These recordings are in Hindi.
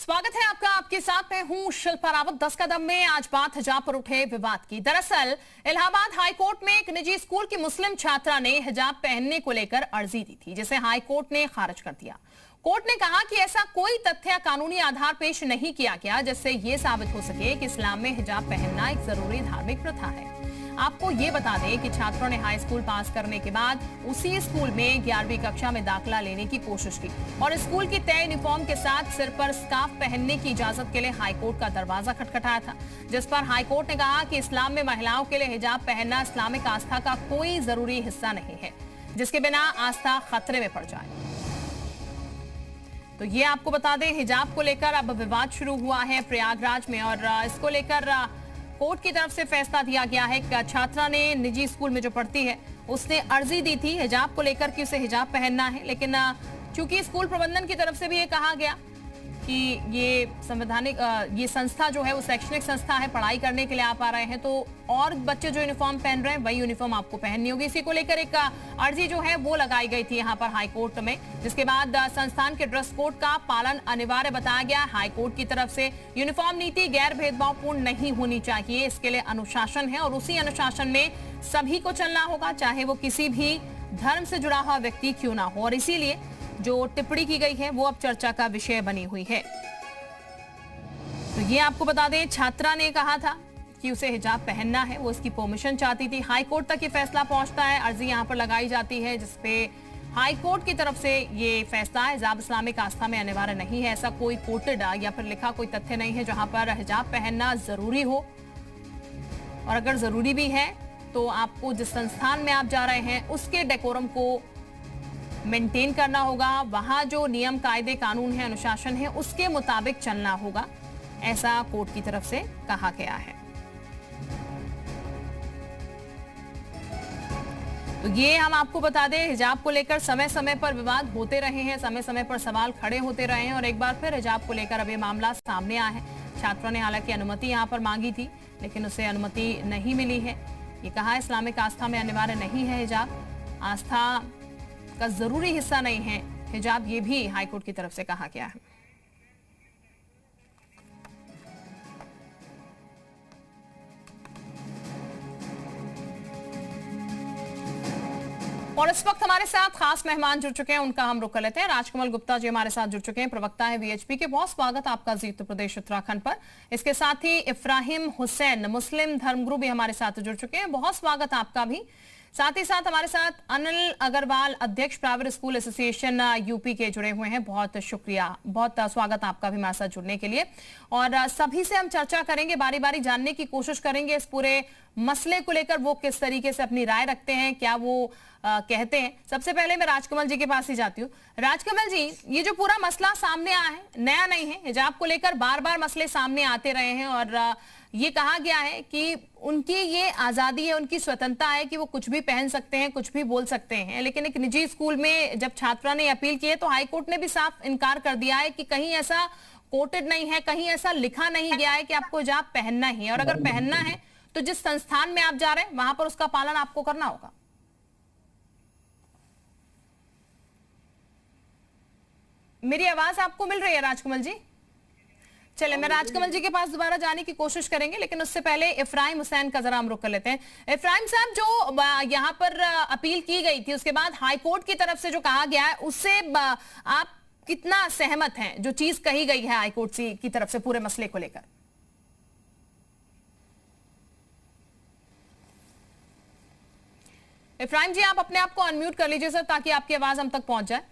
स्वागत है आपका। आपके साथ मैं हूं शिल्पा रावत। 10 कदम में आज बात हिजाब पर उठे विवाद की। दरअसल इलाहाबाद हाईकोर्ट में एक निजी स्कूल की मुस्लिम छात्रा ने हिजाब पहनने को लेकर अर्जी दी थी, जिसे हाईकोर्ट ने खारिज कर दिया। कोर्ट ने कहा कि ऐसा कोई तथ्य कानूनी आधार पेश नहीं किया गया जिससे ये साबित हो सके कि इस्लाम में हिजाब पहनना एक जरूरी धार्मिक प्रथा है। आपको ये बता दें कि छात्रों ने हाई स्कूल पास करने के बाद उसी स्कूल में 11वीं कक्षा में दाखिला लेने की कोशिश की और स्कूल की तय यूनिफॉर्म के साथ सिर पर स्कार्फ पहनने की इजाजत के लिए हाईकोर्ट का दरवाजा खटखटाया था, जिस पर हाईकोर्ट ने कहा कि इस्लाम में महिलाओं के लिए हिजाब पहनना इस्लामिक आस्था का कोई जरूरी हिस्सा नहीं है जिसके बिना आस्था खतरे में पड़ जाए। तो ये आपको बता दें, हिजाब को लेकर अब विवाद शुरू हुआ है प्रयागराज में और इसको लेकर कोर्ट की तरफ से फैसला दिया गया है कि छात्रा ने निजी स्कूल में जो पढ़ती है उसने अर्जी दी थी हिजाब को लेकर कि उसे हिजाब पहनना है, लेकिन चूंकि स्कूल प्रबंधन की तरफ से भी ये कहा गया कि ये संवैधानिक ये संस्था जो है वो शैक्षणिक संस्था है, पढ़ाई करने के लिए आप आ रहे हैं तो और बच्चे जो यूनिफॉर्म पहन रहे हैं वही यूनिफॉर्म आपको पहननी होगी। इसी को लेकर एक अर्जी जो है वो लगाई गई थी यहाँ पर हाई कोर्ट में, जिसके बाद संस्थान के ड्रेस कोड का पालन अनिवार्य बताया गया। हाई कोर्ट की तरफ से यूनिफॉर्म नीति गैर भेदभावपूर्ण नहीं होनी चाहिए, इसके लिए अनुशासन है और उसी अनुशासन में सभी को चलना होगा, चाहे वो किसी भी धर्म से जुड़ा हुआ व्यक्ति क्यों ना हो। और इसीलिए जो टिप्पणी की गई है वो अब चर्चा का विषय बनी हुई है। तो ये आपको बता दें, छात्रा ने कहा था कि उसे हिजाब पहनना है, वो इसकी परमिशन चाहती थी। हाई कोर्ट तक ये फैसला पहुंचता है, अर्जी यहां पर लगाई जाती है जिसपे हाई कोर्ट की तरफ से ये फैसला है हिजाब इस्लामिक आस्था में अनिवार्य नहीं है। ऐसा कोई कोटेड या फिर लिखा कोई तथ्य नहीं है जहां पर हिजाब पहनना जरूरी हो, और अगर जरूरी भी है तो आपको जिस संस्थान में आप जा रहे हैं उसके डेकोरम को मेंटेन करना होगा, वहां जो नियम कायदे कानून है अनुशासन है उसके मुताबिक चलना होगा, ऐसा कोर्ट की तरफ से कहा गया है। तो ये हम आपको बता दें, हिजाब को लेकर समय समय पर विवाद होते रहे हैं, समय समय पर सवाल खड़े होते रहे हैं और एक बार फिर हिजाब को लेकर अब ये मामला सामने आया है। छात्रों ने हालांकि अनुमति यहां पर मांगी थी लेकिन उसे अनुमति नहीं मिली है। ये कहा इस्लामिक आस्था में अनिवार्य नहीं है हिजाब, आस्था का जरूरी हिस्सा नहीं है हिजाब, ये भी हाईकोर्ट की तरफ से कहा गया है। और इस वक्त हमारे साथ खास मेहमान जुड़ चुके हैं, उनका हम रुख कर लेते हैं। राजकमल गुप्ता जी हमारे साथ जुड़ चुके हैं, प्रवक्ता है वीएचपी के। बहुत स्वागत आपका जी उत्तर प्रदेश उत्तराखंड पर। इसके साथ ही इफ्राहिम हुसैन मुस्लिम धर्मगुरु भी हमारे साथ जुड़ चुके हैं, बहुत स्वागत आपका भी। साथ ही साथ हमारे साथ अनिल अग्रवाल अध्यक्ष प्राइवेट स्कूल एसोसिएशन यूपी के जुड़े हुए हैं, बहुत शुक्रिया, बहुत स्वागत आपका भी हमारे साथ जुड़ने के लिए। और सभी से हम चर्चा करेंगे, बारी बारी जानने की कोशिश करेंगे इस पूरे मसले को लेकर वो किस तरीके से अपनी राय रखते हैं, क्या वो कहते हैं। सबसे पहले मैं राजकमल जी के पास ही जाती हूँ। राजकमल जी, ये जो पूरा मसला सामने आया है नया नहीं है, हिजाब को लेकर बार बार मसले सामने आते रहे हैं और ये कहा गया है कि उनकी ये आजादी है, उनकी स्वतंत्रता है कि वो कुछ भी पहन सकते हैं, कुछ भी बोल सकते हैं। लेकिन एक निजी स्कूल में जब छात्रा ने अपील की है तो हाईकोर्ट ने भी साफ इनकार कर दिया है कि कहीं ऐसा कोटेड नहीं है, कहीं ऐसा लिखा नहीं गया है कि आपको हिजाब पहनना ही है, और अगर पहनना है तो जिस संस्थान में आप जा रहे हैं वहां पर उसका पालन आपको करना होगा। मेरी आवाज आपको मिल रही है राजकमल जी? चले, मैं राजकमल जी के पास दोबारा जाने की कोशिश करेंगे, लेकिन उससे पहले इफ्राहिम हुसैन का जरा हम रुख कर लेते हैं। इफ्राहिम साहब, जो यहाँ पर अपील की गई थी उसके बाद हाईकोर्ट की तरफ से जो कहा गया है उससे आप कितना सहमत हैं, जो चीज कही गई है हाईकोर्ट की तरफ से पूरे मसले को लेकर? इफ्राहिम जी, आप अपने आप को अनम्यूट कर लीजिए सर, ताकि आपकी आवाज हम तक पहुंच जाए।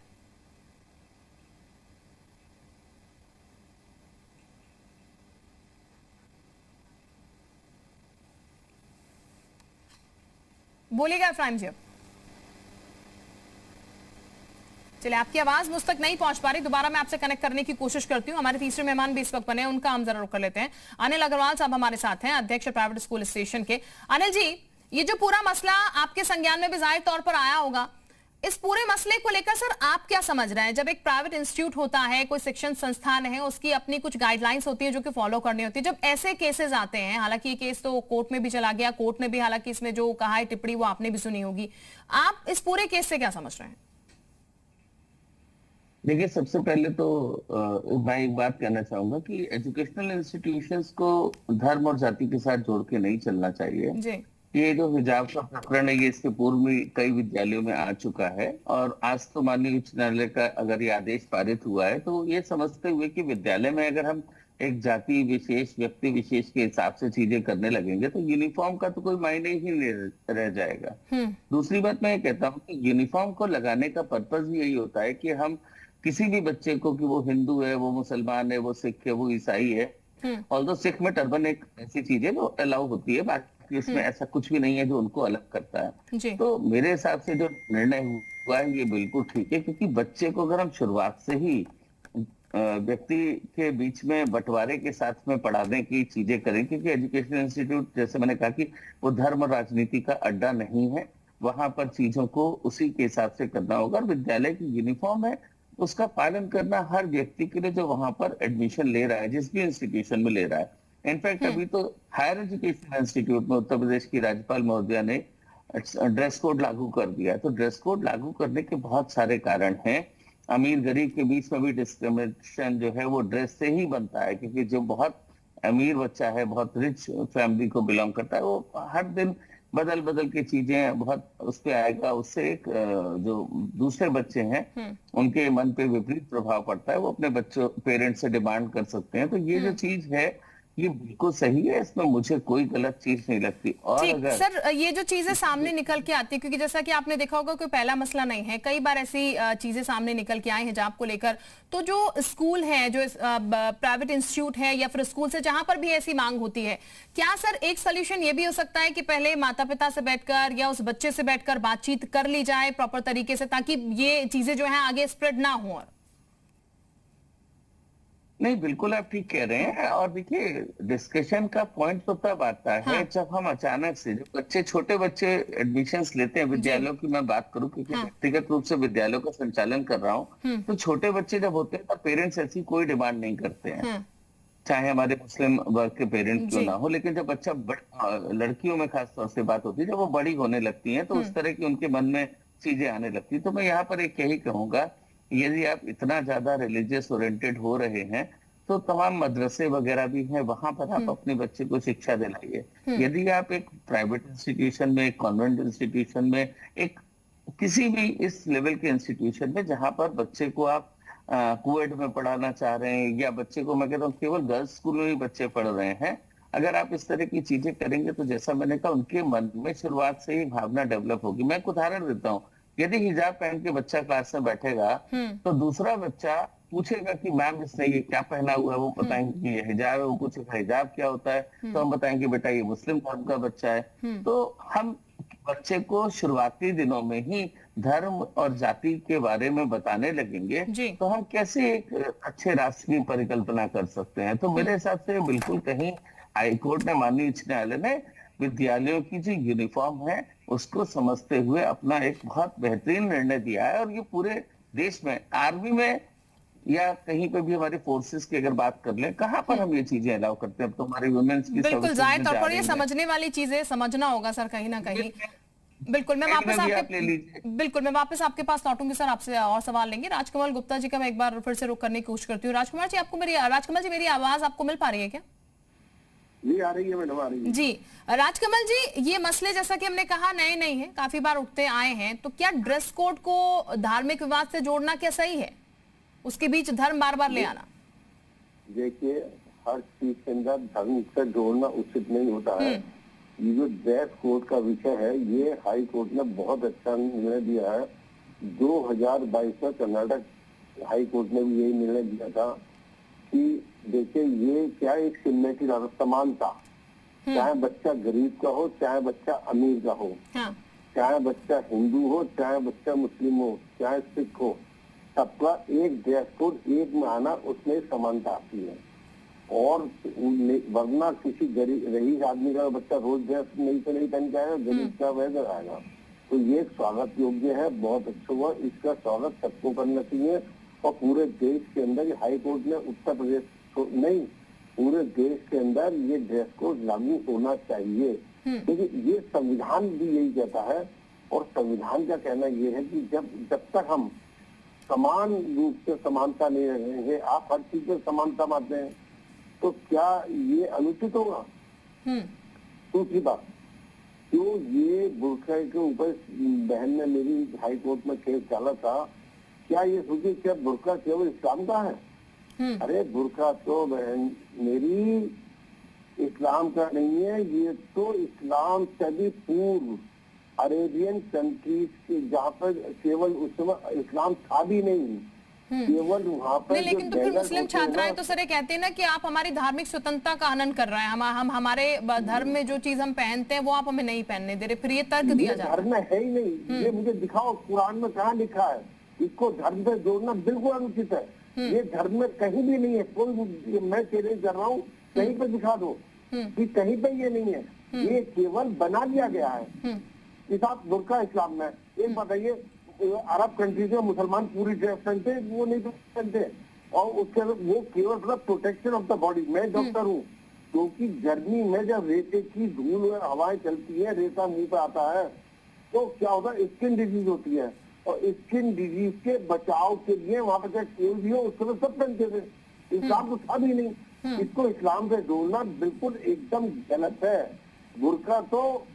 बोलिएगा इफ्राहिम जी। चलिए, आपकी आवाज मुझ तक नहीं पहुंच पा रही, दोबारा मैं आपसे कनेक्ट करने की कोशिश करती हूँ। हमारे तीसरे मेहमान भी इस वक्त बने हैं, उनका हम जरा रुख कर लेते हैं। अनिल अग्रवाल साहब हमारे साथ हैं, अध्यक्ष प्राइवेट स्कूल एसोसिएशन के। अनिल जी, ये जो पूरा मसला आपके संज्ञान में भी जाहिर तौर पर आया होगा, इस पूरे मसले को लेकर सर आप क्या समझ रहे हैं? जब एक प्राइवेट इंस्टीट्यूट होता है, कोई शिक्षण संस्थान है, उसकी अपनी कुछ गाइडलाइंस होती है जो कि फॉलो करनी होती है। जब ऐसे केसेस आते हैं, हालांकि ये केस तो कोर्ट में भी चला गया, कोर्ट ने भी हालांकि इसमें जो कहा है टिप्पणी वो आपने भी सुनी होगी, आप इस पूरे केस से क्या समझ रहे हैं? देखिए, सबसे पहले तो मैं एक बात कहना चाहूंगा कि एजुकेशनल इंस्टीट्यूशंस को धर्म और जाति के साथ जोड़ के नहीं चलना चाहिए। जी। ये जो हिजाब का प्रकरण है, ये इसके पूर्व में कई विद्यालयों में आ चुका है, और आज तो माननीय उच्च न्यायालय का अगर ये आदेश पारित हुआ है, तो ये समझते हुए कि विद्यालय में अगर हम एक जाति विशेष, व्यक्ति विशेष के हिसाब से चीजें करने लगेंगे, तो यूनिफॉर्म का तो कोई मायने ही नहीं रह जाएगा। दूसरी बात मैं ये कहता हूँ कि यूनिफॉर्म को लगाने का पर्पज भी यही होता है कि हम किसी भी बच्चे को, कि वो हिंदू है, वो मुसलमान है, वो सिख है, वो ईसाई है, ऑल्दो सिख में टर्बन एक ऐसी चीज है जो अलाउ होती है, बाकी इसमें ऐसा कुछ भी नहीं है जो उनको अलग करता है। जी। तो मेरे हिसाब से जो निर्णय हुआ है ये बिल्कुल ठीक है, क्योंकि बच्चे को अगर हम शुरुआत से ही व्यक्ति के बीच में बंटवारे के साथ में पढ़ाने की चीजें करें, क्योंकि एजुकेशन इंस्टीट्यूट, जैसे मैंने कहा कि वो धर्म और राजनीति का अड्डा नहीं है, वहां पर चीजों को उसी के हिसाब से करना होगा। और विद्यालय की यूनिफॉर्म है, उसका पालन करना हर व्यक्ति के लिए जो वहां पर एडमिशन ले रहा है, जिस भी इंस्टीट्यूशन में ले रहा है। इनफैक्ट अभी तो हायर एजुकेशन इंस्टीट्यूट में उत्तर प्रदेश की राज्यपाल महोदया ने ड्रेस कोड लागू कर दिया। तो ड्रेस कोड लागू करने के बहुत सारे कारण हैं। अमीर गरीब के बीच में भी डिस्क्रिमिनेशन जो है वो ड्रेस से ही बनता है, क्योंकि जो बहुत अमीर बच्चा है, बहुत रिच फैमिली को बिलोंग करता है, वो हर दिन बदल बदल के चीजें बहुत उस पे आएगा, उससे एक जो दूसरे बच्चे हैं उनके मन पे विपरीत प्रभाव पड़ता है, वो अपने बच्चों, पेरेंट्स से डिमांड कर सकते हैं। तो ये जो चीज है ये बिल्कुल सही है, इसमें मुझे कोई गलत चीज नहीं लगती। और ठीक अगर सर, ये जो चीजें सामने निकल के आती है, क्योंकि जैसा कि आपने देखा होगा कोई पहला मसला नहीं है, कई बार ऐसी चीजें सामने निकल के आई हिजाब को लेकर, तो जो स्कूल है, जो प्राइवेट इंस्टीट्यूट है या फिर स्कूल से जहां पर भी ऐसी मांग होती है, क्या सर एक सोल्यूशन ये भी हो सकता है कि पहले माता पिता से बैठकर या उस बच्चे से बैठकर बातचीत कर ली जाए प्रॉपर तरीके से, ताकि ये चीजें जो है आगे स्प्रेड ना हो? नहीं, बिल्कुल आप ठीक कह रहे हैं। और देखिए, डिस्कशन का पॉइंट तो तब आता है जब हम अचानक से, जब बच्चे, छोटे बच्चे एडमिशंस लेते हैं विद्यालयों की मैं बात करूं, क्योंकि व्यक्तिगत रूप से विद्यालयों का संचालन कर रहा हूं, तो छोटे बच्चे जब होते हैं तब पेरेंट्स ऐसी कोई डिमांड नहीं करते हैं, चाहे हमारे मुस्लिम वर्ग के पेरेंट्स क्यों ना हो। लेकिन जब बच्चा लड़कियों में खास तौर से बात होती है, जब वो बड़ी होने लगती हैं, तो उस तरह की उनके मन में चीजें आने लगती है। तो मैं यहाँ पर एक यही कहूंगा, यदि आप इतना ज्यादा रिलीजियस ओरिएंटेड हो रहे हैं, तो तमाम मदरसे वगैरह भी हैं, वहां पर आप अपने बच्चे को शिक्षा दिलाइए। यदि आप एक प्राइवेट इंस्टीट्यूशन में, एक कॉन्वेंट इंस्टीट्यूशन में, एक किसी भी इस लेवल के इंस्टीट्यूशन में जहां पर बच्चे को आप कोएड में पढ़ाना चाह रहे हैं, या बच्चे को, मैं कहता हूँ केवल गर्ल्स स्कूल में भी बच्चे पढ़ रहे हैं, अगर आप इस तरह की चीजें करेंगे, तो जैसा मैंने कहा, उनके मन में शुरुआत से ही भावना डेवलप होगी। मैं एक उदाहरण देता हूँ, यदि हिजाब पहन के बच्चा क्लास में बैठेगा, तो दूसरा बच्चा पूछेगा कि मैम इसने ये क्या पहना हुआ है, वो बताएंगे कि ये हिजाब है, वो पूछेगा हिजाब क्या होता है, तो हम बताएंगे बेटा ये मुस्लिम धर्म का बच्चा है। तो हम बच्चे को शुरुआती दिनों में ही धर्म और जाति के बारे में बताने लगेंगे, तो हम कैसे एक अच्छे राष्ट्र की परिकल्पना कर सकते हैं। तो मेरे हिसाब से बिल्कुल कहीं हाईकोर्ट ने, माननीय उच्च न्यायालय ने विद्यालयों की जो यूनिफॉर्म है उसको समझते हुए अपना एक बहुत बेहतरीन निर्णय दिया है। और ये पूरे देश में, आर्मी में या कहीं पे भी हमारे फोर्सेस की अगर बात कर लें, कहां पर हम ये चीजें अलाउ करते हैं। अब तो हमारी वुमेन्स की बिल्कुल जाहिर तौर पर ये समझने वाली चीजें समझना होगा सर, कहीं ना कहीं। बिल्कुल, मैं वापस आपके पास लौटूंगी सर, आपसे और सवाल लेंगे। राजकमल गुप्ता जी का मैं एक बार फिर से रुक करने की कोशिश करती हूँ। राजकमल जी, मेरी आवाज आपको मिल पा रही है क्या? जी आ रही है मैडम, आ रही है जी। राजकमल जी, ये मसले जैसा कि हमने कहा नए नहीं है, काफी बार उठते आए हैं, तो क्या ड्रेस कोड को धार्मिक विवाद से जोड़ना क्या सही है? उसके बीच धर्म बार बार ले आना? देखिए, हर चीज के अंदर धर्म से जोड़ना उचित नहीं होता है। ये जो ड्रेस कोड का विषय है, ये हाई कोर्ट ने बहुत अच्छा निर्णय दिया है। 2022 में कर्नाटक हाई कोर्ट ने भी यही निर्णय दिया था कि देखिए, ये क्या एक सिमेट्री समानता, चाहे बच्चा गरीब का हो, चाहे बच्चा अमीर का हो, चाहे बच्चा हिंदू हो, चाहे बच्चा मुस्लिम हो, चाहे सिख हो, सबका एक ड्रेस कोड, एक में आना, उसमें समानता आती है। और वरना किसी गरीब रईस आदमी का बच्चा रोज ड्रेस नहीं पहन के आएगा, गरीब का वैसे आएगा। तो ये स्वागत योग्य है, बहुत अच्छा हुआ, इसका स्वागत सबको करना चाहिए। और पूरे देश के अंदर हाई कोर्ट ने उत्तर प्रदेश नहीं, पूरे देश के अंदर ये ड्रेस कोड लागू होना चाहिए, क्योंकि ये संविधान भी यही कहता है। और संविधान का कहना ये है कि जब तक हम समान रूप से समानता नहीं रहेंगे, आप हर चीज में समानता मानते हैं, तो क्या ये अनुचित होगा? दूसरी बात, जो ये बुरखा के ऊपर बहन ने मेरी हाई कोर्ट में केस डाला था, क्या ये सोचिए क्या बुरखा केवल इस्लाम का है? अरे बुरखा तो बहन मेरी इस्लाम का नहीं है, ये तो इस्लाम से भी पूर्व अरेबियन कंट्रीज जहाँ पर केवल उस समय इस्लाम था भी नहीं, केवल वहाँ पर नहीं, लेकिन तो फिर मुस्लिम छात्राएं तो सर ये कहते हैं ना कि आप हमारी धार्मिक स्वतंत्रता का हनन कर रहे हैं, हम हमारे धर्म में जो चीज हम पहनते हैं वो आप हमें नहीं पहनने दे रहे, फिर ये तर्क दिया जाता है। धर्म में है ही नहीं, ये मुझे दिखाओ कुरान में कहाँ लिखा है? इसको धर्म से जोड़ना बिल्कुल अनुचित है, ये धर्म में कहीं भी नहीं है। कोई मैं चैलेंज कर रहा हूँ, कहीं पे दिखा दो कि कहीं पे ये नहीं है, ये केवल बना दिया गया है। किताब बुरका इस्लाम में, एक बताइए अरब कंट्रीज में मुसलमान पूरी ड्रेस पहनते, वो नहीं पहनते, और उसके वो केवल मतलब प्रोटेक्शन ऑफ द बॉडी। मैं डॉक्टर हूँ, क्योंकि गर्मी में जब रेते की धूल और हवाएं चलती है, रेता मुंह पे आता है, तो क्या होता है, स्किन डिजीज होती है, और स्किन डिजीज के बचाव के लिए वहां पर चाहे कोई भी हो उसको तो सब पहनते थे, इस्लाम तो था भी नहीं। इसको इस्लाम से जोड़ना बिल्कुल एकदम गलत है। बुरका तो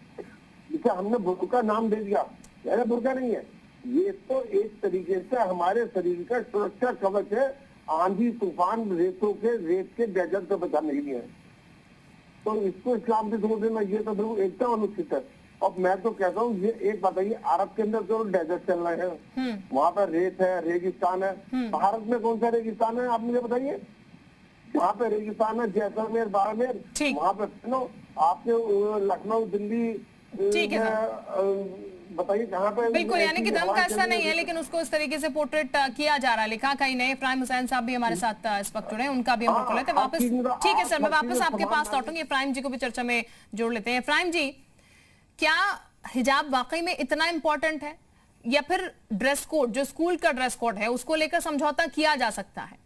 जिसे हमने बुरका नाम दे दिया, यानी बुरका नहीं है, ये तो एक तरीके से हमारे शरीर का सुरक्षा कवच है, आंधी तूफान रेत के डेजर्ट से बचाने के लिए। तो इसको इस्लाम से जोड़ देना ये तो बिल्कुल एकदम अनुचित है। अब मैं तो कहता हूँ ये एक बताइए, अरब के अंदर जो डेजर्ट चल रहे हैं, वहाँ पर रेत है, रेगिस्तान है, भारत में कौन सा रेगिस्तान है आप मुझे बताइए? वहाँ पे रेगिस्तान है, जैसलमेर, बाड़मेर, वहाँ पे आपके लखनऊ, दिल्ली, ठीक है बताइए कहाँ पे? बिल्कुल, यानी कि दम का ऐसा नहीं है, लेकिन उसको इस तरीके से पोर्ट्रेट किया जा रहा है। लिखा कहीं नहीं। इफ्राहिम हुसैन साहब भी हमारे साथ इस वक्त जुड़े हैं, उनका भी हम रोक लेते हैं वापस। ठीक है सर, मैं वापस आपके पास लौटूंगी, इफ्राहिम जी को भी चर्चा में जोड़ लेते हैं। इफ्राहिम जी, क्या हिजाब वाकई में इतना इंपॉर्टेंट है, या फिर ड्रेस कोड जो स्कूल का ड्रेस कोड है उसको लेकर समझौता किया जा सकता है?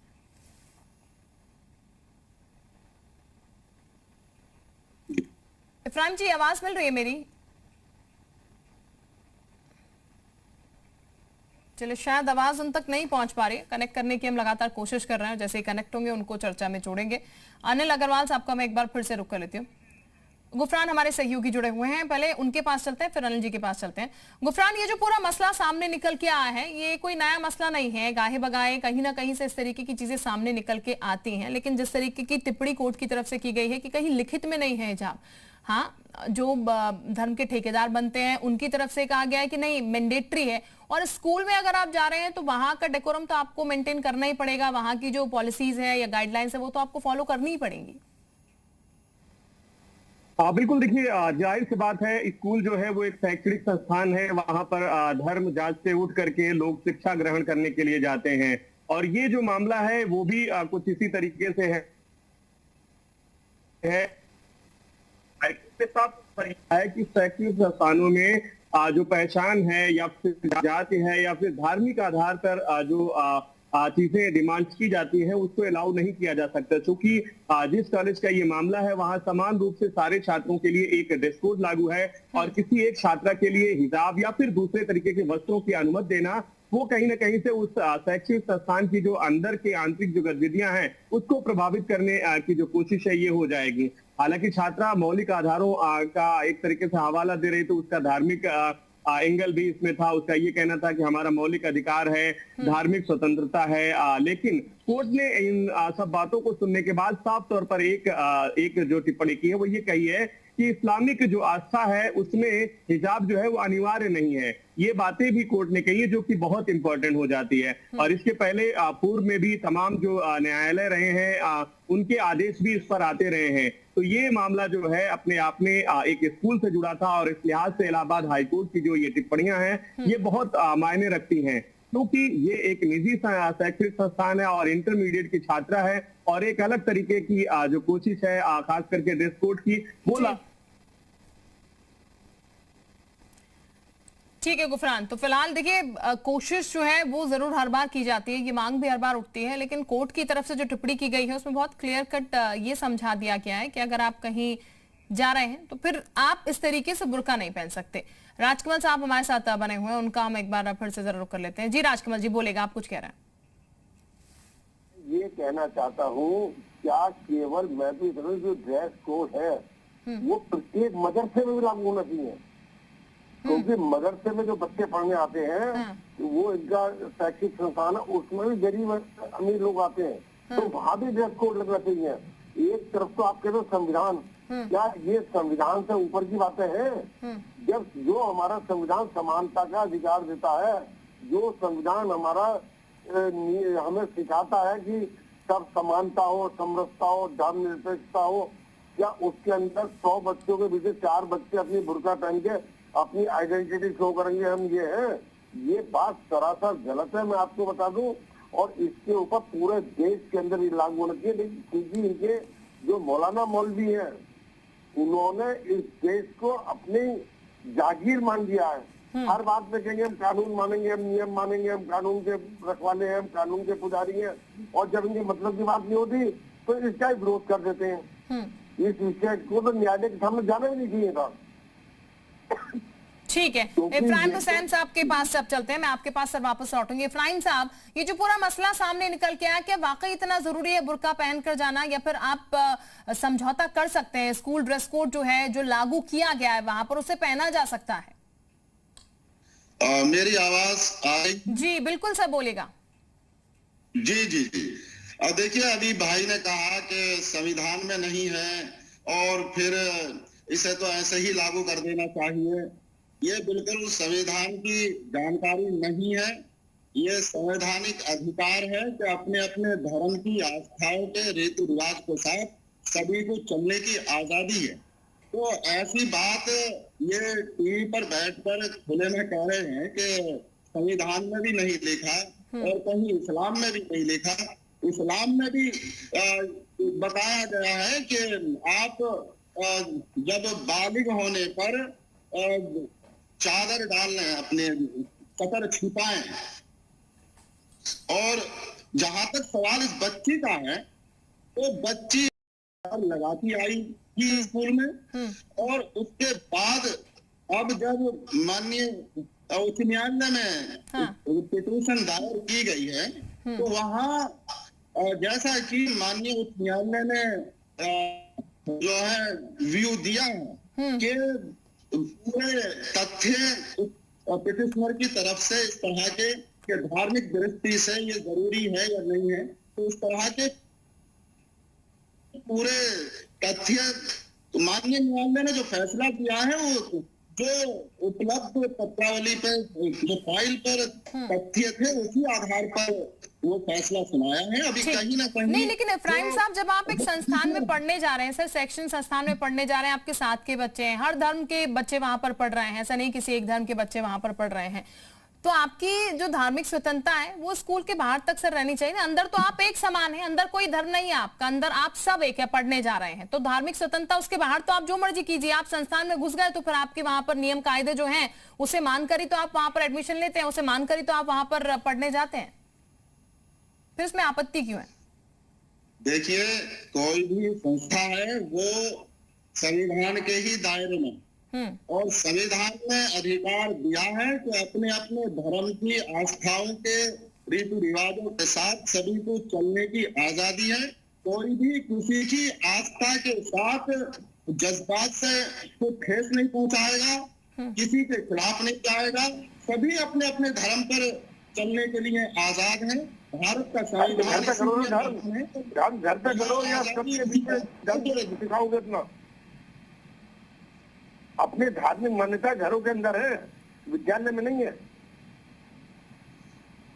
इफ्राहिम जी, आवाज मिल रही है मेरी? चलिए, शायद आवाज उन तक नहीं पहुंच पा रही है। कनेक्ट करने की हम लगातार कोशिश कर रहे हैं, जैसे ही कनेक्ट होंगे उनको चर्चा में जोड़ेंगे। अनिल अग्रवाल साहब का मैं एक बार फिर से रुक कर लेती हूँ। गुफरान हमारे सहयोगी जुड़े हुए हैं, पहले उनके पास चलते हैं, फिर अनिल जी के पास चलते हैं। गुफरान, ये जो पूरा मसला सामने निकल के आया है, ये कोई नया मसला नहीं है। गाहे बगाए कहीं ना कहीं से इस तरीके की चीजें सामने निकल के आती हैं, लेकिन जिस तरीके की टिप्पणी कोर्ट की तरफ से की गई है कि कहीं लिखित में नहीं है हिजाब, हाँ, जो धर्म के ठेकेदार बनते हैं उनकी तरफ से कहा गया है कि नहीं, मैंडेटरी है, और स्कूल में अगर आप जा रहे हैं तो वहां का डेकोरम तो आपको मेंटेन करना ही पड़ेगा, वहां की जो पॉलिसीज है या गाइडलाइंस है वो तो आपको फॉलो करनी ही पड़ेंगी। बिल्कुल, देखिए जाहिर सी बात है, स्कूल जो है वो एक शैक्षणिक संस्थान है, वहां पर धर्म जात से उठ करके लोग शिक्षा ग्रहण करने के लिए जाते हैं, और ये जो मामला है वो भी कुछ इसी तरीके से है कि शैक्षणिक संस्थानों में जो पहचान है या फिर जाति है या फिर धार्मिक आधार पर जो चीजें डिमांड की जाती है उसको अलाउ नहीं किया जा सकता, क्योंकि जिस कॉलेज का ये मामला है वहां समान रूप से सारे छात्रों के लिए एक ड्रेस कोड लागू है, और किसी एक छात्रा के लिए हिजाब या फिर दूसरे तरीके के वस्त्रों की अनुमति देना वो कहीं ना कहीं से उस शैक्षणिक संस्थान की जो अंदर के आंतरिक जो गतिविधियां हैं उसको प्रभावित करने की जो कोशिश है ये हो जाएगी। हालांकि छात्रा मौलिक आधारों का एक तरीके से हवाला दे रही, तो उसका धार्मिक एंगल भी इसमें था। उसका ये कहना था कि हमारा मौलिक अधिकार है, धार्मिक स्वतंत्रता है, लेकिन कोर्ट ने इन सब बातों को सुनने के बाद साफ तौर पर एक जो टिप्पणी की है वो ये कही है कि इस्लामिक जो आस्था है उसमें हिजाब जो है वो अनिवार्य नहीं है। ये बातें भी कोर्ट ने कही है, जो कि बहुत इंपॉर्टेंट हो जाती है। और इसके पहले पूर्व में भी तमाम जो न्यायालय रहे हैं उनके आदेश भी इस पर आते रहे हैं। तो ये मामला जो है अपने आप में एक स्कूल से जुड़ा था, और इस लिहाज से इलाहाबाद हाईकोर्ट की जो ये टिप्पणियां हैं ये बहुत मायने रखती हैं, क्योंकि ये एक निजी शैक्षणिक संस्थान है और इंटरमीडिएट की छात्रा है, और एक अलग तरीके की जो कोशिश है खास करके ड्रेस कोड की बोला। ठीक है गुफरान, तो फिलहाल देखिए कोशिश जो है वो जरूर हर बार की जाती है, ये मांग भी हर बार उठती है, लेकिन कोर्ट की तरफ से जो टिप्पणी की गई है उसमें बहुत क्लियर कट ये समझा दिया गया है कि अगर आप कहीं जा रहे हैं तो फिर आप इस तरीके से बुर्का नहीं पहन सकते। राजकमल साहब हमारे साथ बने हुए हैं, उनका हम एक बार फिर से जरूर कर लेते हैं। जी राजकमल जी बोलेगा, आप कुछ कह रहे हैं। ये कहना चाहता हूँ, क्या केवल मैं भी जो ड्रेस कोड है वो प्रत्येक मदरसे में भी लागू होना चाहिए? क्योंकि मदरसे में जो बच्चे पढ़ने आते हैं वो इनका शैक्षिक संस्थान है, उसमें भी गरीब अमीर लोग आते हैं, तो वहाँ भी ड्रेस कोड लगना चाहिए। एक तरफ तो आप कहते हो संविधान, क्या ये संविधान से ऊपर की बातें हैं? जब जो हमारा संविधान समानता का अधिकार देता है, जो संविधान हमारा हमें सिखाता है कि सब समानता हो, समरसता हो, धर्मनिरपेक्षता हो, क्या उसके अंदर 100 बच्चों के बीच 4 बच्चे अपनी बुर्का पहन के अपनी आइडेंटिटी शो करेंगे हम ये हैं? ये बात सरासर गलत है, मैं आपको बता दूं। और इसके ऊपर पूरे देश के अंदर ये लागू होना चाहिए। लेकिन क्योंकि इनके जो मौलाना मौलवी हैं, उन्होंने इस देश को अपनी जागीर मान लिया है। हर बात में कहेंगे हम कानून मानेंगे, हम नियम मानेंगे, हम कानून के रखवाले हैं, हम कानून के पुजारी हैं, और जब इनके मतलब की बात नहीं होती तो इसका ही विरोध कर देते हैं। इस विषय को तो न्यायालय के सामने जाना ही नहीं चाहिए था। ठीक है, इब्राहिम हुसैन साहब के पास से अब चलते हैं, मैं आपके पास सर वापस लौटूंगी। इब्राहिम साहब, ये जो पूरा मसला सामने निकल के आया, क्या वाकई इतना जरूरी है बुर्का पहनकर जाना, या फिर आप समझौता कर सकते हैं, स्कूल ड्रेस कोड जो है जो लागू किया गया है वहां पर उसे पहना जा सकता है? मेरी आवाज आई? जी बिल्कुल सर, बोलेगा। जी जी जी। देखिए, अभी भाई ने कहा कि संविधान में नहीं है और फिर इसे तो ऐसे ही लागू कर देना चाहिए। ये बिल्कुल संविधान की जानकारी नहीं है। ये संवैधानिक अधिकार है कि अपने अपने धर्म की आस्थाओं के रीति रिवाज के साथ सभी को चलने की आजादी है। तो ऐसी बात ये टीवी पर बैठकर खुले में कह रहे हैं कि संविधान में भी नहीं लिखा और कहीं इस्लाम में भी नहीं लिखा। इस्लाम में भी बताया गया है कि आप जब बालिग होने पर चादर डाल लें, अपने सतर छिपाएं। और जहां तक सवाल इस बच्ची का है, तो बच्ची लगाती आई थी स्कूल में, और उसके बाद अब जब माननीय उच्च न्यायालय में पिटीशन दायर की गई है, तो वहाँ जैसा कि माननीय उच्च न्यायालय ने जो है व्यू दिया है कि पूरे तथ्य पिटिशनर की तरफ से इस तरह के धार्मिक दृष्टि से ये जरूरी है या नहीं है, तो इस तरह के पूरे तथ्य माननीय न्यायालय ने जो फैसला किया है, वो जो उपलब्ध पत्रावली पर जो फाइल पर तथ्य थे उसी आधार पर वो फैसला सुनाया है। अभी कहीं ना कहीं नहीं, लेकिन इब्राहिम साहब, जब आप एक संस्थान में पढ़ने जा रहे हैं, सर सेक्शन संस्थान में पढ़ने जा रहे हैं, आपके साथ के बच्चे हैं, हर धर्म के बच्चे वहां पर पढ़ रहे हैं, ऐसा नहीं किसी एक धर्म के बच्चे वहां पर पढ़ रहे हैं, तो आपकी जो धार्मिक स्वतंत्रता है वो स्कूल के बाहर तक सर रहनी चाहिए ना। अंदर तो आप एक समान है, अंदर कोई धर्म नहीं है आपका, अंदर आप सब एक है, पढ़ने जा रहे हैं, तो धार्मिक स्वतंत्रता, उसके बाहर तो आप जो मर्जी कीजिए। आप संस्थान में घुस गए तो फिर आपके वहां पर नियम कायदे जो हैं उसे मानकर ही तो आप वहां पर एडमिशन लेते हैं, उसे मानकर ही तो आप वहां पर पढ़ने जाते हैं, फिर इसमें आपत्ति क्यों है? देखिए, कोई भी संस्था है वो संविधान के ही दायरे में, और संविधान ने अधिकार दिया है कि अपने अपने धर्म की आस्थाओं के रीति रिवाजों के साथ सभी को चलने की आजादी है। कोई भी किसी की आस्था के साथ जज्बात से कोई ठेस नहीं पहुंचाएगा, किसी के खिलाफ नहीं जाएगा। सभी अपने अपने धर्म पर चलने के लिए आजाद हैं। भारत का संविधान घर पे करो या सबके बीच दिखाओगे अपना? अपने धार्मिक मान्यता घरों के अंदर है, विद्यालय में नहीं है।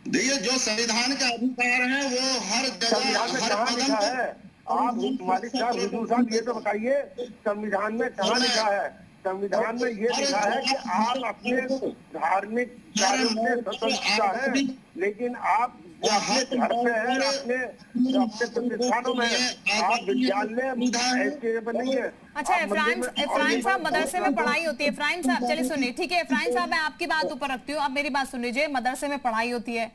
देखिए, जो संविधान का अधिकार है वो हर संविधान में कहाँ लिखा है? आप मालिक साहब, हुजूर साहब, ये तो बताइए, संविधान में कहाँ लिखा है? संविधान में ये लिखा है कि आप अपने धार्मिक कार्यों से स्वतंत्रता है, लेकिन आप अपने घर पे है, अपने प्रतिष्ठानों में, आप विद्यालय ऐसे नहीं है। अच्छा, इब्राहिम साहब, मदरसे में पढ़ाई होती है। इब्राहिम साहब चलिए सुनिए, ठीक है इब्राहिम साहब, मैं आपकी बात ऊपर रखती हूँ, आप मेरी बात सुन लीजिए। मदरसे में पढ़ाई होती है,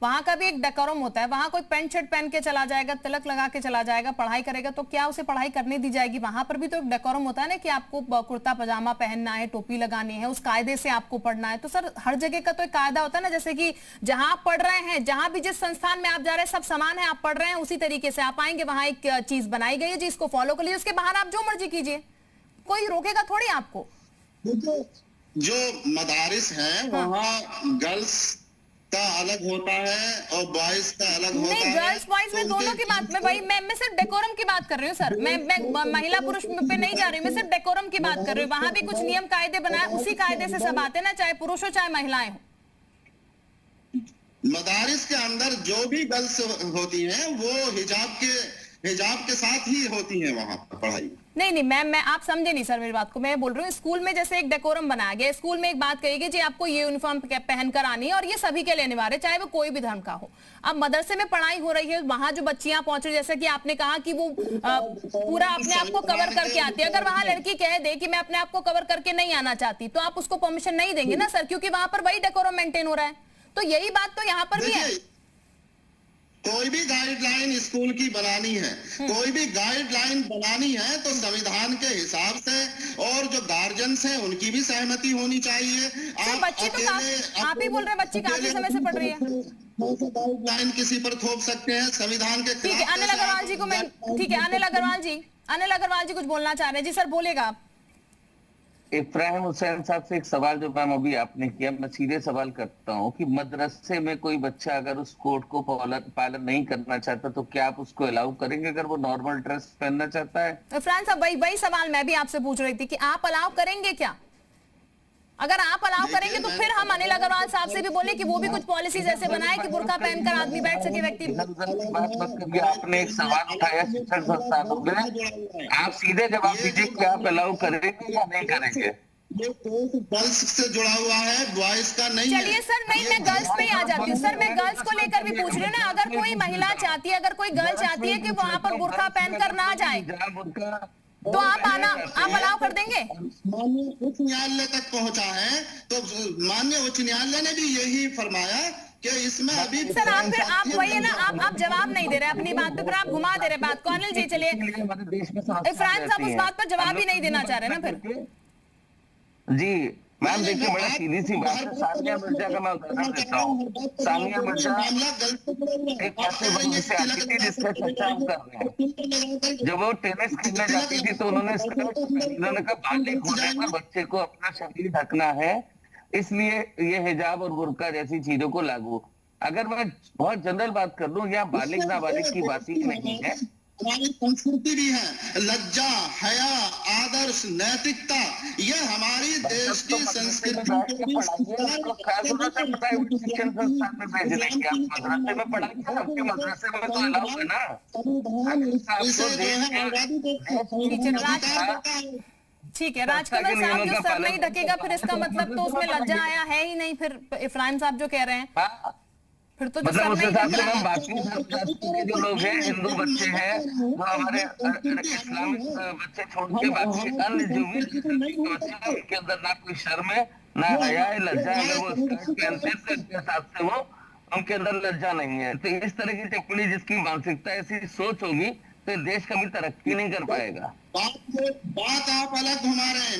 वहां का भी एक डेकोरम होता है। वहां कोई पैंट शर्ट पहन के चला जाएगा, तिलक लगा के चला जाएगा, पढ़ाई करेगा, तो क्या उसे पढ़ाई करने दी जाएगी? वहां पर भी तो एक डेकोरम होता है ना कि आपको कुर्ता पजामा पहनना है, टोपी लगानी है, उस कायदे से आपको पढ़ना है। तो सर हर जगह का तो एक कायदा होता है ना, जैसे कि जहां आप पढ़ रहे हैं, जहां भी जिस संस्थान में आप जा रहे हैं, सब समान है, आप पढ़ रहे हैं, उसी तरीके से आप आएंगे। वहां एक चीज बनाई गई है जी, इसको फॉलो कर लीजिए, उसके बाहर आप जो मर्जी कीजिए, कोई रोकेगा थोड़ी आपको। जो मदारिस हैं वहाँ गर्ल्स का अलग होता है और बॉयज का अलग होता है। नहीं, गर्ल्स बॉयज में दोनों की बात मैं सिर्फ डेकोरम की बात कर रही हूँ सर। मैं महिला पुरुष पे नहीं जा रही हूँ, मैं सिर्फ डेकोरम की बात कर रही हूँ। वहां भी कुछ नियम कायदे बनाए, उसी कायदे से सब आते ना, चाहे पुरुष हो चाहे महिलाएं हो। मदारिस के अंदर जो भी गर्ल्स होती हैं वो हिजाब के साथ ही होती हैं वहाँ पर पढ़ाई। नहीं मैं आप समझे नहीं सर मेरी बात को। मैं बोल रही हूँ स्कूल में जैसे एक डेकोरम बनाया गया, स्कूल में एक बात कही गई जी आपको ये यूनिफॉर्म पहनकर आनी है और ये सभी के लिए अनिवार्य, चाहे वो कोई भी धर्म का हो। अब मदरसे में पढ़ाई हो रही है, वहां जो बच्चियां पहुंच रही, जैसे कि आपने कहा कि वो पूरा अपने आप को कवर करके आती है। अगर वहां लड़की कह दे कि मैं अपने आप को कवर करके नहीं आना चाहती, तो आप उसको परमिशन नहीं देंगे ना सर, क्योंकि वहां पर वही डेकोरम मेंटेन हो रहा है। तो यही बात तो यहाँ पर भी है। कोई भी गाइडलाइन स्कूल की बनानी है, कोई भी गाइडलाइन बनानी है तो संविधान के हिसाब से, और जो गार्जियंस हैं उनकी भी सहमति होनी चाहिए। आप बच्ची तो आप ही बोल रहे हैं बच्ची काफी समय से पढ़ रही है, गाइडलाइन किसी पर थोप सकते हैं संविधान के खिलाफ। ठीक है अनिल अग्रवाल जी को मैं, ठीक है अनिल अग्रवाल जी कुछ बोलना चाह रहे हैं जी सर, बोलेगा आप। इब्राहिम हुसैन साहब से एक सवाल जो मैम अभी आपने किया, मैं सीधे सवाल करता हूँ कि मदरसे में कोई बच्चा अगर उस कोड को पालन नहीं करना चाहता तो क्या आप उसको अलाउ करेंगे अगर वो नॉर्मल ड्रेस पहनना चाहता है? इरफान साहब वही सवाल मैं भी आपसे पूछ रही थी कि आप अलाउ करेंगे क्या? अगर आप अलाउ करेंगे तो फिर हम अनिल अग्रवाल साहब से भी बोले कि वो भी कुछ पॉलिसीज ऐसे बनाए कि बुर्का पहनकर आदमी बैठ सके व्यक्ति। आपने एक सवाल उठाया शिक्षण संस्थानों में, आप सीधे जवाब दीजिए कि आप अलाउ करेंगे या नहीं करेंगे? ये गर्ल्स से जुड़ा हुआ है, बॉयज का नहीं है। चलिए सर, नहीं मैं गर्ल्स पे ही आ जाती हूँ सर, मैं गर्ल्स को लेकर भी पूछ रही हूँ ना। अगर कोई महिला चाहती है, अगर कोई गर्ल चाहती है कि वहां पर बुर्का पहनकर ना जाए, तो आप अलाउ कर देंगे? माननीय उच्च न्यायालय तक पहुंचा है, तो माननीय उच्च न्यायालय ने भी यही फरमाया कि इसमें अभी सर आप वही है ना, आप जवाब नहीं दे रहे अपनी बात पे, फिर आप घुमा दे रहे बात को। अनिल जी चलिए, इरफान साहब उस बात पर जवाब ही नहीं देना चाह रहे ना फिर। जी मैम देखिए, बड़ा सीधी सी बात है। सानिया मिर्जा का मैं उदाहरण देता हूँ। सानिया मिर्जा एक ऐसे बंदी से आती थी जिसका चर्चा हम कर रहे हैं। जब वो टेनिस खेलने जाती थी तो उन्होंने कहा बालिग होने पर बच्चे को अपना शरीर ढकना है, इसलिए ये हिजाब और बुर्का जैसी चीजों को लागू। अगर मैं बहुत जनरल बात कर लूं, या बालिग नाबालिग की बात ही नहीं है, हमारी संस्कृति भी है, लज्जा, हया, आदर्श, नैतिकता, ये हमारी देश की संस्कृति शिक्षण संस्थान में भेजने की आप मदरसे में पढ़ाई, आपके मदरसे में तो अलाउ है ना। ठीक है राजकमल साहब, जो सर नहीं ढकेगा फिर इसका मतलब तो उसमें लज्जा आया है ही नहीं। फिर इब्राहिम साहब जो कह रहे हैं फिर तो मतलब उस हिसाब से हम बाकी के जो लोग हैं, हिंदू बच्चे हैं, वो हमारे इस्लामिक बच्चे छोड़ के बाकी अन्य जो भी बच्चे हैं उनके अंदर ना कोई शर्म है ना हया है, लज्जा। अगर वो स्कर्ट पहनते हैं तो इसके हिसाब से वो उनके अंदर लज्जा नहीं है। तो इस तरह की टिप्पणी, जिसकी मानसिकता ऐसी सोच होगी, तो देश कभी तरक्की नहीं कर पाएगा। बात आप अलग घुमा रहे हैं।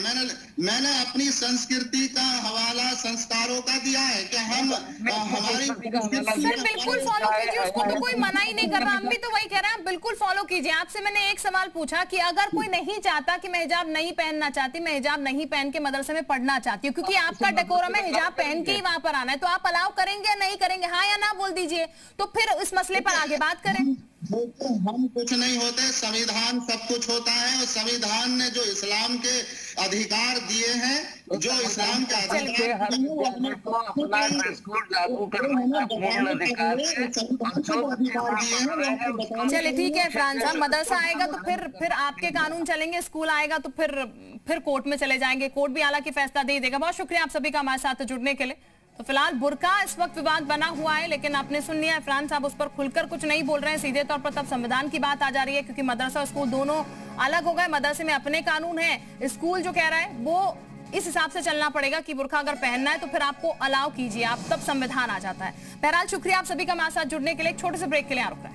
मैंने अपनी संस्कृति का हवाला संस्कारों का दिया है कि हम हमारी सर बिल्कुल फॉलो कीजिए, उसको तो कोई मना ही नहीं कर रहा। हम भी तो वही कह रहे हैं, बिल्कुल फॉलो कीजिए। आपसे मैंने एक सवाल पूछा कि अगर कोई नहीं चाहता कि मैं हिजाब नहीं पहनना चाहती, मैं हिजाब नहीं पहन के मदरसे में पढ़ना चाहती हूँ, क्योंकि आपका डेकोरम है हिजाब पहन के ही वहां पर आना है, तो आप अलाउ करेंगे या नहीं करेंगे? हाँ या ना बोल दीजिए, तो फिर इस मसले पर आगे बात करें। हम कुछ नहीं होते, संविधान सब कुछ होता है, और संविधान ने जो इस्लाम के अधिकार दिए हैं, जो इस्लाम के अधिकार चलिए ठीक है इरफान साहब, मदरसा आएगा तो फिर आपके कानून चलेंगे, स्कूल आएगा तो फिर कोर्ट में चले जाएंगे, कोर्ट भी हालांकि फैसला दे देगा। बहुत शुक्रिया आप सभी का हमारे साथ जुड़ने के लिए। तो फिलहाल बुर्का इस वक्त विवाद बना हुआ है, लेकिन आपने सुन लिया इरफान साहब उस पर खुलकर कुछ नहीं बोल रहे हैं, सीधे तौर पर तब संविधान की बात आ जा रही है, क्योंकि मदरसा और स्कूल दोनों अलग हो गए। मदरसे में अपने कानून है, स्कूल जो कह रहा है वो इस हिसाब से चलना पड़ेगा कि बुर्का अगर पहनना है तो फिर आपको अलाउ कीजिए, आप तब संविधान आ जाता है। बहरहाल शुक्रिया आप सभी का हमारे साथ जुड़ने के लिए। एक छोटे से ब्रेक के लिए रुक रहे हैं।